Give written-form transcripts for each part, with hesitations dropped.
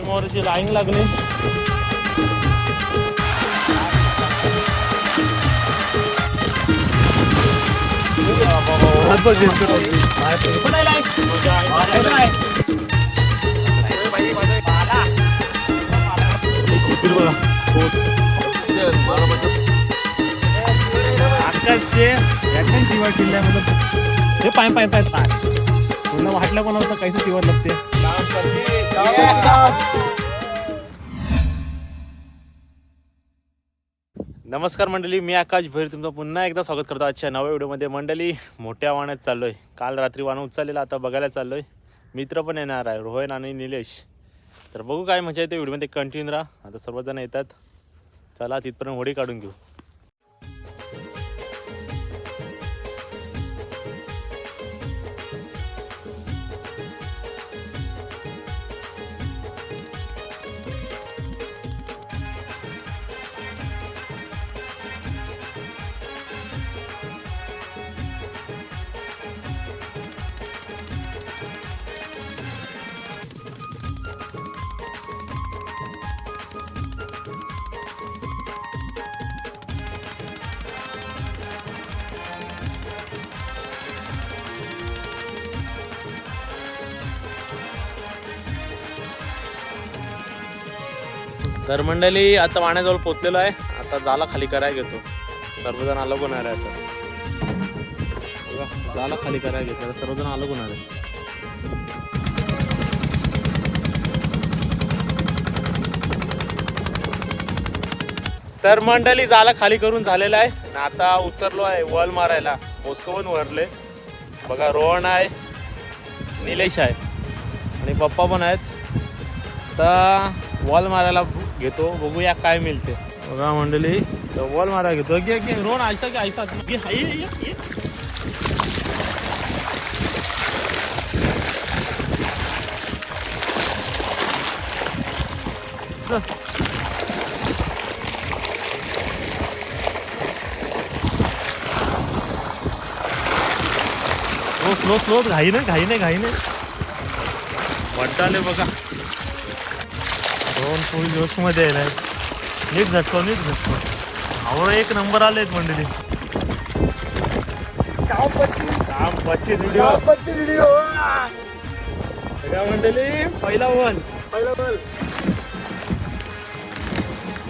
मोरची line लागली. चिवड किल्ल्यामध्ये हे पाय पाय पाय पाय पूर्ण वाटलं पण होतं काहीच चिवड लागते. नमस्कार मंडळी, मी आकाश भैर तुमचं पुन्हा एकदा स्वागत करतो आजच्या नव्या व्हिडिओमध्ये. मंडळी मोठ्या वाहनात चाललोय. काल रात्री वाहन उचललेला, आता बघायला चाललोय. मित्र पण येणार आहे, रोहन आणि निलेश. तर बघू काय मजा येते, व्हिडिओमध्ये कंटिन्यू राहा. आता सर्वजण येतात, चला तिथपर्यंत होडी काढून घेऊ. तर मंडळी आता वाण्याजवळ पोचलेलो आहे. आता जाला खाली करायला घेतो. सर्वजण अलग होणार आहे. आता जाला खाली करायला घेतो. सर्वजण अलग होणार आहे. तर मंडळी जाला खाली करून झालेला आहे. आता उतरलो आहे वल मारायला. मोस्कोवरून वरले बघा. रोहन आहे, निलेश आहे आणि पप्पा पण आहेत. आता वॉल मारायला घेतो, बघूया काय मिळते. बघा मंडळी वॉल मारायला घेतो. घे घे रोहन, आयसा घे आयसा घे. स्लो स्लो घाई नाही वड्डाले बघा. दोन फुल जोश मध्ये आहे. नीट झटको आवड एक नंबर आलेत मंडळी. काम 25 व्हिडिओ सगळ्या मंडळी. पहिला वन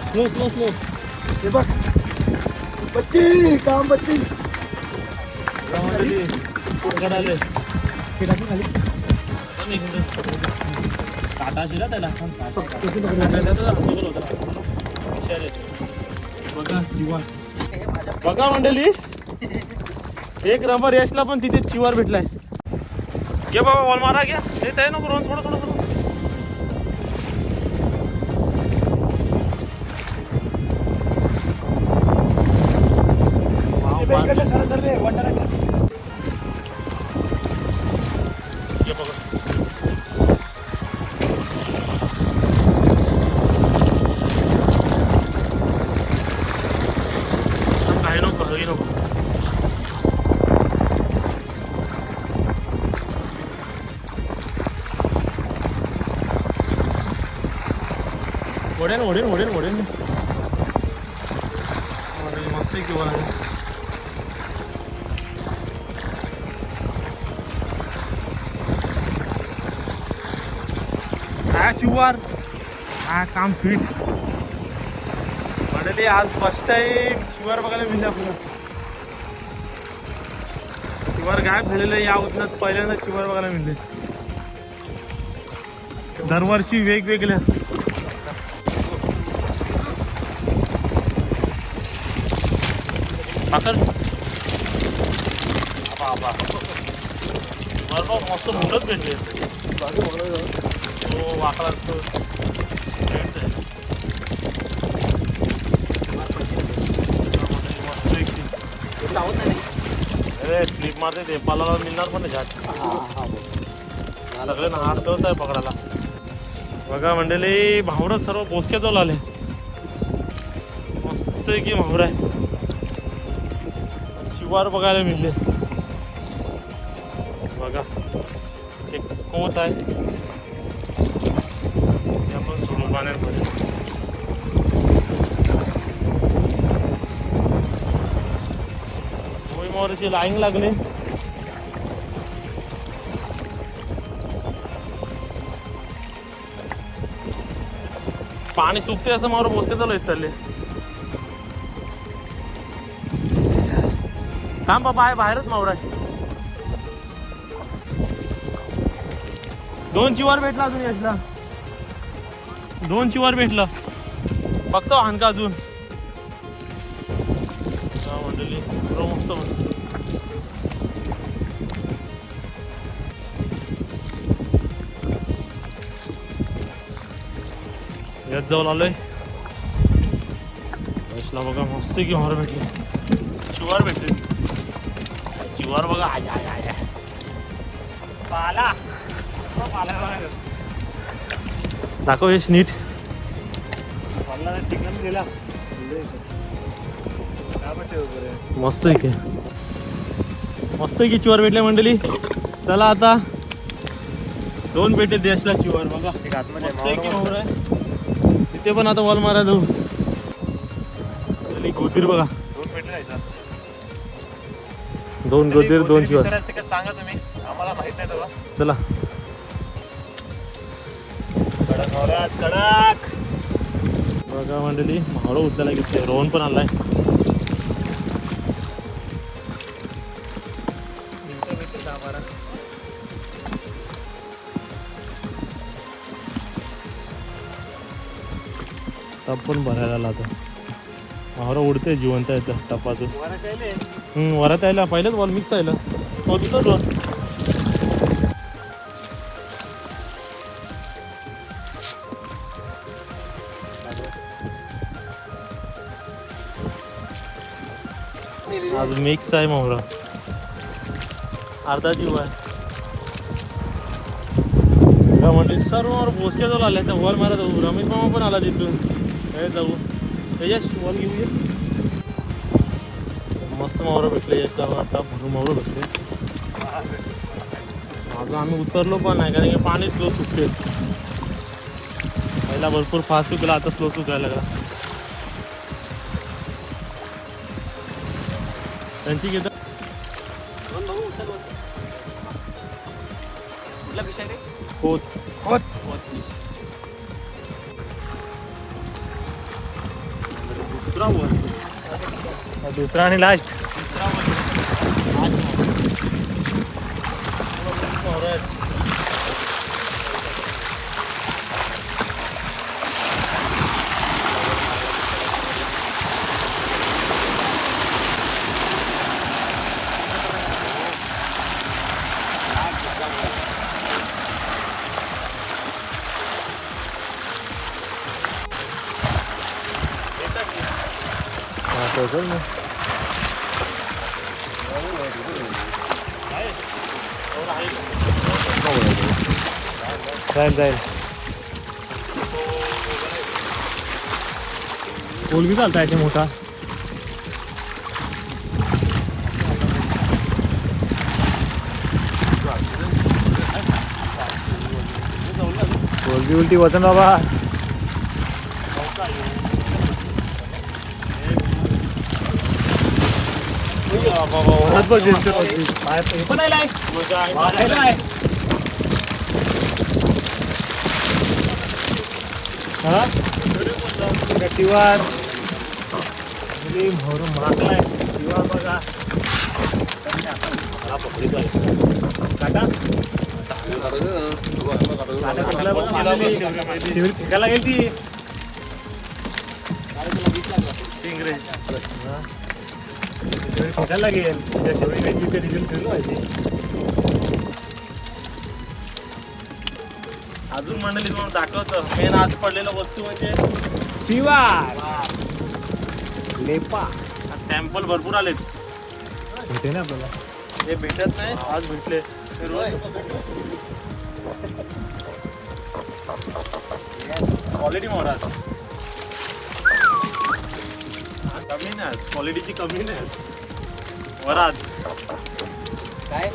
स्लो हे बघ. 25 काम 25 मंडळी आले. काटा शिरा त्याला बघा मंडळी. एक नंबर यशला पण तिथे चिवार भेटलाय. घे बाबा बॉल मारा. घ्या येत आहे नको रोहन. थोडं ओढेन मस्त किंवा चिवार हा काम फिट म्हणजे आज फर्स्ट टाइम चिवार बघायला मिळते आपल्याला. चिवार गायब झालेलं या उतनात पहिल्यांदा चिवार बघायला मिळते. दरवर्षी वेगवेगळ्या बरोबर मस्त मोठंच भेटले. तो वाकडा अरे स्लिप मारते ते पालाला मिळणार पण सगळे हाडतच आहे पकडायला. बघा मंडळी भावरं सर्व बोसक्याजवळ आले. मस्त की भावर आहे. शिवार बघायला मिळले. बघा एक कोच आहे. मावराची लाईन लागली. पाणी सुकते असं मावर बोसके चालू आहेत चालले. थांब बाबा आहे बाहेरच मावरा. 2 चिवर भेटला अजून यशला. 2 चिवर भेटलं. बघतो हानका अजून. मंडळी मस्त यात जाऊन आलोय. यशला बघा मस्त की मावर भेटले. चिवर भेटले. चिवर बघा. पाला दाखव यश नीट. मस्त आहे की मस्त आहे की चिवर भेटले मंडळी. चला आता 2 भेटले देशला चिवर बघा. मस्त आहे की मावर आहे. तिथे पण आता वॉल मारा जाऊ. गोदीर बघा. 2 भेटले नाही सर. 2 गोदीर 2 चिवर. सांगा तुम्ही आम्हाला माहित नाही तेव्हा. चला कडक मावरा कडक. बघा मंडळी मावळं उचलायला घेतले. रोहन पण आलाय. टप पण भरायला आला आता. मावरा उडते जिवंत येतं टपातून. वरात यायला पहिलेच बॉल मिक्स आयला. आज मिक्स आहे मोहरा. अर्धा जीव आहे म्हणजे सर्व बोसक्या जाऊ आल्या. त्या वॉल मारा जाऊ. रमेश मामा पण आला तिथून. हे जाऊ यश वॉल घेऊन ये. मस्त मावरं भेटले. यशला आता भरून मावरं भेटले. अजून आम्ही उतरलो पण नाही कारण की पाणी स्लो सुकते. पहिला भरपूर फास्ट सुकला आता स्लो सुकायला लागला. त्यांची घेत दुसरा आणि लास्ट. जाईल पोल बी चालता याचे मोठा. उलटी उलटी वजन बाबा. शिवार भरून मागलाय. शिवार बघा शिवर फेकायला गेली ती. फेकायला लागेल. त्या शिवरीची डिझेल फिरलो आहे. अजून मंडळी तुम्हाला दाखवतं मेन आज पडलेलं वस्तू म्हणजे शिवार लेपा. सॅम्पल भरपूर आलेत. भेटे ना आपल्याला. हे भेटत नाही आज भेटले. क्वालिटी महाराज कमी नाही. क्वालिटीची कमी नाही. वराज काय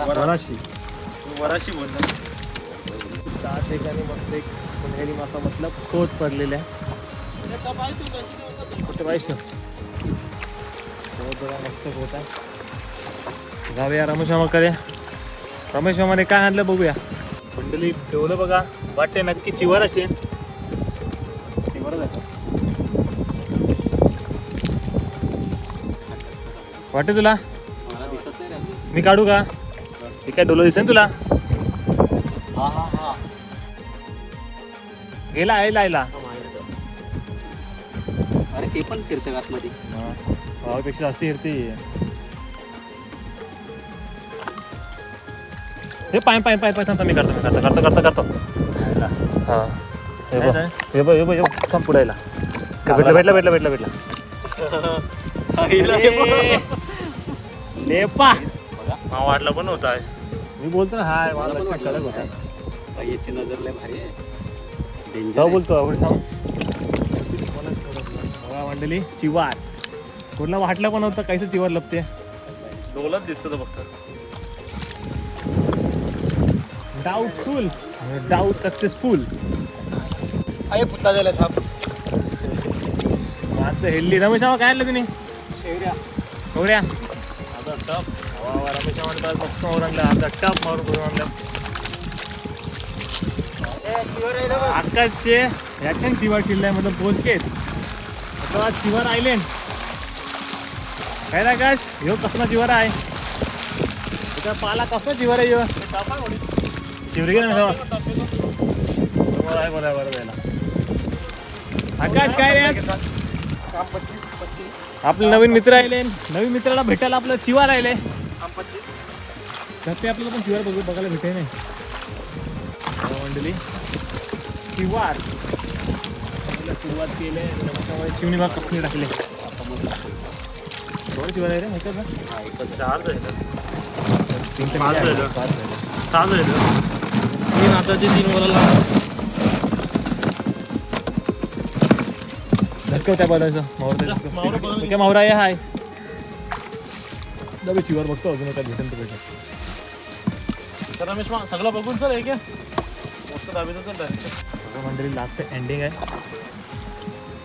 वराशी वराशी बोलला. 7 ठिकाणी मस्त एक सोनेरी मासा मतलब कोट पडलेल्या. कुठे पाहिजे बघा मस्त कोट आहे. जाऊया रमेश मामाकडे. रमेश मामाने काय आणलं बघूया. मंडळी ठेवलं बघा. वाटते नक्की चिवर असेल. चिवरच आहे. वाटते तुला? मला दिसत नाही रे. मी काढू का? हे काय डोलं दिसेल तुला? हा हा हा. गेला आईला. अरे ते पण फिरते आतमध्ये. भावापेक्षा जास्त फिरते. हे पाय थांब मी करतो. हा हे बघ थांब पुढायला. भेटला. लेपा हा वाटला पण होता. मी बोलतो ना हाय मला लक्षात कडक होता. याची नजर लय भारी आहे. जाऊ डेंजर बोलतो आवड थांब. मंडळी चिवार कुठला वाटला पण होता. काहीच चिवार लपते. डोलच दिसतो तो फक्त. Doubt successful. आहे पुतला द्यायला छाप. माझं हेल्ली रमेश काय आणलं तिने? होड्या आता टप. रमेश मस्त मारून आणला. आता टप मारून आणला. आकाशचे याच्या चिवार शिल्लाय मतलब पोचकेत. आता चिवार आयलंड काय रे आकाश? ह्यो कसला चिवार आहे? त्याचा पाला कसला चिवार आहे ह्यो? शिवरी आहे. आकाश काय रे? आपले नवीन मित्र आले. नवीन मित्राला भेटायला आपलं चिवार राहिले. तर ते आपल्याला पण चिवार बघायला भेटाय नाही. मंडळी चिवार सुरुवात केली. चिवणी भाग कसली टाकले. थोडं चिवार आहे रे माहिती आहे का? 4 झालं. 3 ते 5 झालं. 6 झालं. 3 हाताचे 3 बोलायला. धक्का त्या बघायचं मावरा आहे हाय. दबे चिवार बघतो अजून काय भेटेल तर भेटेल. तर रमेश सगळं बघून चल एक मस्त दाबीचं चल डायरेक्ट. मंडळी लास्टचं एंडिंग आहे.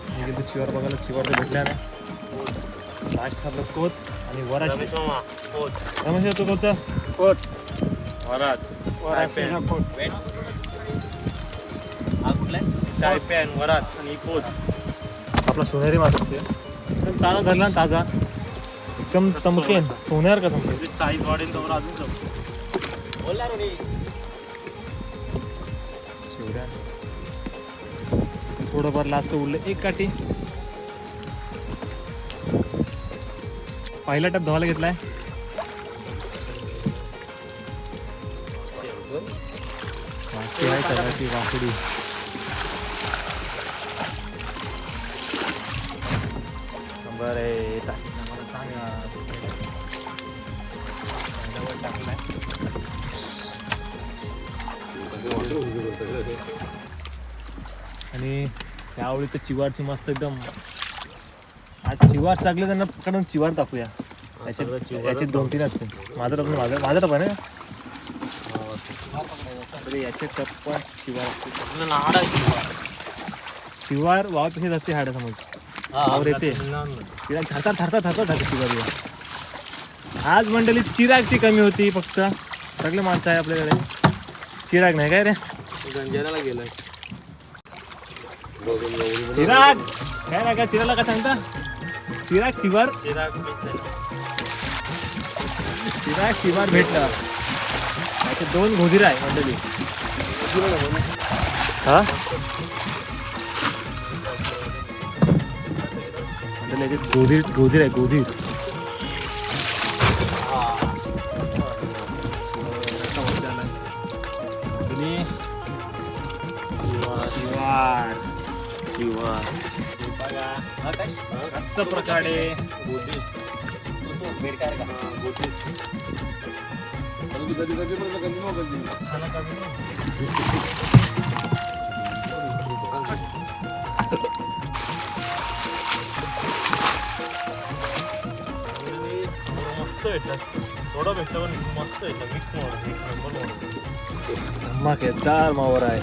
मी गेलो चिवार बघायला. चिवार तर भेटल्या नाही. लास्ट आपलं कोत आणि वराशी. रमेश मामा पोच. रमेश तू कोचा कोट वरात हा कुठला आहे? टायपॅन वरात आणि पोच. आपला सोनेरी मासा असते. एकदम ताजा धरला ना ताजा. एकदम चमकेन सोन्यावर का चमकेन. साईज वाढेल तर अजून चमकेल. बोलला रे. शेवड्या थोडंफार लास्ट उरलं. एक काठी पहिला टप धुवायला घेतलाय. वाकडी आहे सगळ्याची वाकडी. बरं मला सांगा. टाकलाय आणि त्यावेळी तर चिवारची मस्त एकदम. आज चिवार चाकले त्यांना पकडून चिवार टाकूया. याचे 2-3 असते. माझं टप पण आहे. याचे टप पण चिवार असते. चिवार वावपेक्षा जास्त हाडा समज वावर येते. तिला थरता चिवार. आज मंडळी चिरागची कमी होती फक्त. सगळे माणसं आहे आपल्याकडे. चिराग नाही काय रे? गंजाराला गेलोय. चिराग काय नाही का? चिरागला काय सांगता? चिराग चिवार भेटला. त्याचे 2 घोजीर आहे मंडळी. हा मंडळी गोधीर आहे गोधीर. अशा प्रकारे मस्त भेटला. थोडं भेटलं पण मस्त भेटलं. मिक्स मावर एक नंबर मावर. धमाकेदार मावर आहे.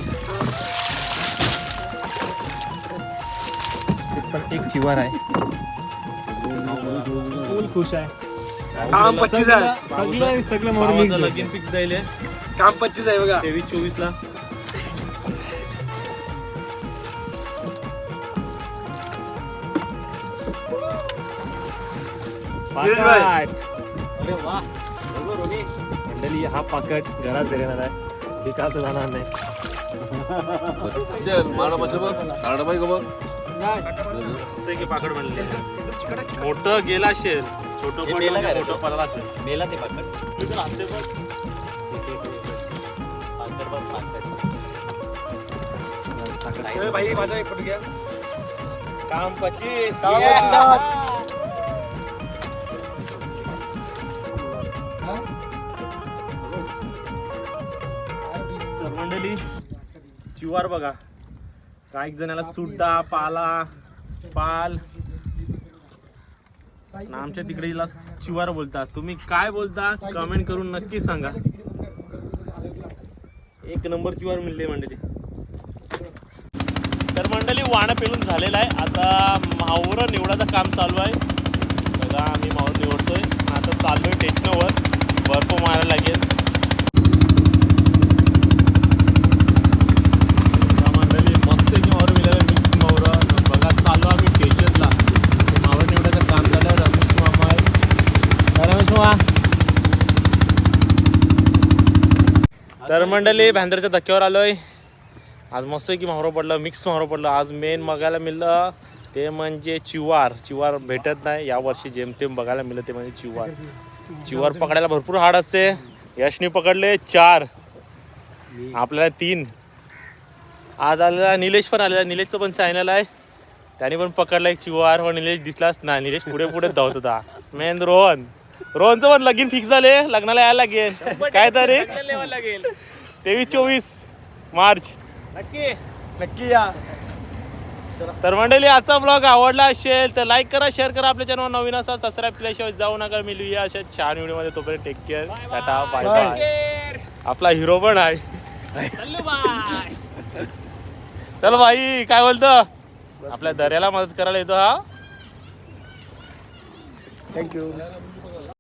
पण एक चिवार आहे. फुल खुश आहे. काम 25 आहे. सगळं भावाचं मारून लगीन फिक्स जाईल काम 25 आहे बघा. 23-24 ला. पाकाट. अरे वा बरोबर रोनी. मंडळी हा पाकट घरात येणार आहे विकायचं जाणार नाही. से की पाकड बनले मोठं गेला असेल छोटं पण मेला काय रे मोठं तो? पडला असेल. मेला ते पाकड. तिथं राहते पण. पाकड बघ पाकड. भाई माझा एक फोटो घ्या. काम 25. तर मंडळी चिवार बघा काही जणाला सुड्डा पाला पाल आणि आमच्या तिकडे हिला चिवार बोलतात. तुम्ही काय बोलता कमेंट करून नक्की सांगा. एक नंबर चिवार मिळले मंडळी. तर मंडळी वाणं पेलून झालेलं आहे. आता मावरं निवडाचं काम चालू आहे. बघा आम्ही मावर निवडतोय. आता चाललोय टेशनवर बर्फ मारायला लागेल. मंडळी मस्त की मावर मिळालं मिक्स मावरं. बघा चालू आम्ही टेशनला. मावर निवडाचं काम झालं. रमेश मामा आहे. रमेश मामा. तर मंडळी भांदरच्या धक्क्यावर आलोय. आज मस्त की मावरं पडलं मिक्स मावरं पडलं. आज मेन बघायला मिळलं ते म्हणजे चिवार. चिवार भेटत नाही यावर्षी जेमतेम बघायला मिळलं ते म्हणजे चिवार. चिवार पकडायला भरपूर हार्ड असते. यशनी पकडले 4 आपल्याला 3. आज आलेला निलेश पण आलेला. निलेशचं पण चॅनल आहे त्याने पण पकडला एक चिवार. पण निलेश दिसलाच नाही. निलेश पुढे पुढे धावत होता. मेन रोहनचं पण लगीन फिक्स झाले. लग्नाला यायला लागेल काय तारीख 23-24 मार्च. नक्की या. तर मंडळी आजचा ब्लॉग आवडला असेल तर लाईक करा शेअर करा. आपल्या चॅनल नवीन असा सबस्क्राईब केल्याशिवाय जाऊ नका. मिळूया अशा छान व्हिडिओमध्ये. तोपर्यंत take care. Tata bye bye. आपला हिरो पण आहे. चल भाई काय बोलतो आपल्या दर्याला मदत करायला येतो हा. थँक्यू.